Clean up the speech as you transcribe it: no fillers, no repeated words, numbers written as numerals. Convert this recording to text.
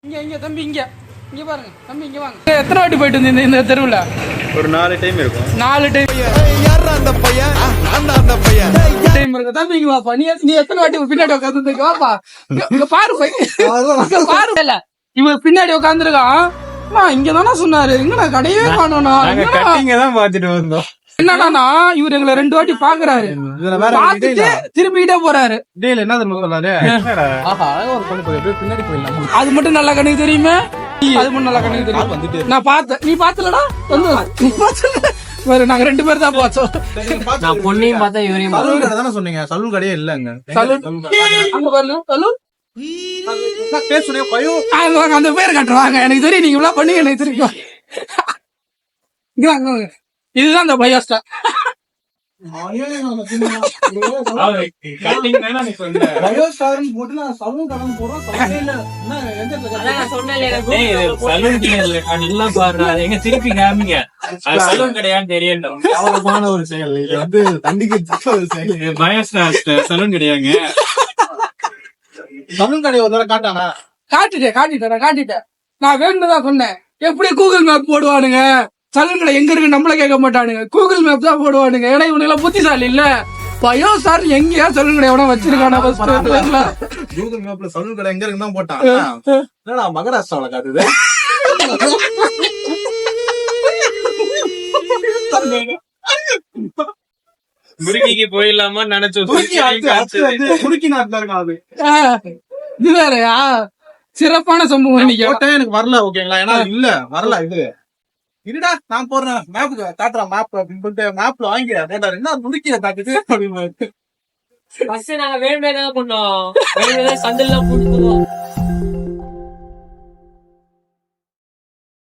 இங்க தம்பி இங்க பாருங்க தம்பி இங்க வாங்க. எத்தனை வாட்டி போயிட்டு இருந்தீங்க இந்த தெருவுல? ஒரு 4 டைம் இருக்கும். 4 டைம். யாரா அந்த பையன்? நான் தான் அந்த பையன். டைம் இருக்கு. தம்பி இங்க வாப்பா. நீ எத்தனை வாட்டி பின்னாடி உட்கார்ந்து வாப்பா. இங்க பாரு போய். இங்க பாரு இல்ல. இவன் பின்னாடி உட்கார்ந்துருக்கான். இங்க தானே சொன்னாரு. இங்க நான் கடையே காணோம். நாங்க கட்டிங்க தான் பாத்துட்டு வந்தோம். என்னன்னா இவரு எங்களை 2 வாட்டி பாக்குறாரு. பாத்துட்டு திரும்பிக்கிட்டே போறாரு. டேய் என்ன தெரியுமா சொன்னாரு? ஆஹா ஒரு பொண்ணு போய் பின்னாடி போயிடலாம். அது மட்டும் நல்லா கண்ணுக்கு தெரியுமே. அது மட்டும் நல்லா கண்ணுக்கு தெரியும். நான் பார்த்தேன். நீ பாத்தலடா? நாங்க 2 பேர் தான் பார்த்தோம். நான் பொண்ணையும் பார்த்தா இவரையும் சலூன் கடை தானே சொன்னீங்க? சலூன் கடையே இல்லங்க. அங்க பாருங்க சலூன். அந்த பேர் கட்டுவாங்க. எனக்கு தெரியும். நீங்க இவ்வளவு பண்ணீங்க. எனக்கு தெரியும். இதுதான் அந்த பயோஸ்டார். திருப்பி காமிங்க சலூன் கிடையான்னு தெரியட்டும். ஒரு செயல் இது வந்து தண்டிக்கு சலூன் கிடையாங்க. சலூன் கடை ஒரு தடவை காட்டானா? காட்டிட்டேன். நான் வேணும்தான் சொன்னேன். எப்படி கூகுள் மேப் போடுவானுங்க? சலூன் கடை எங்க இருக்கு நம்மள கேட்க மாட்டானுங்க. கூகுள் மேப் தான் போடுவானுங்க. ஏன்னா இவனுக்கு புத்திசாலி இல்ல. பயோ சார் எங்கயா சலூன் கடை எவனா வச்சிருக்கானா? கூகுள் மேப்ல சலூன் கடை எங்க இருக்குன்னு தான் போட்டான். என்னடா மகாராஷ்டிராவில காட்டுது? முருகிக்கு போயிடலாமா நினைச்சோம். துருக்கி நாட்டுல இருக்காது. இது வேறயா? சிறப்பான சம்பவம். எனக்கு வரல. ஓகேங்களா? ஏன்னா இல்ல வரல. இது இருடா நான் போடுறேன் மேப் காட்டுறேன் மேப் அப்படின்னு சொல்லிட்டு மேப்ல வாங்கி என்ன முடிக்கிற தாக்குது அப்படின்னு நாங்க வேணுமே தான் பண்ணோம். சந்தில கூட்டு போவோம்.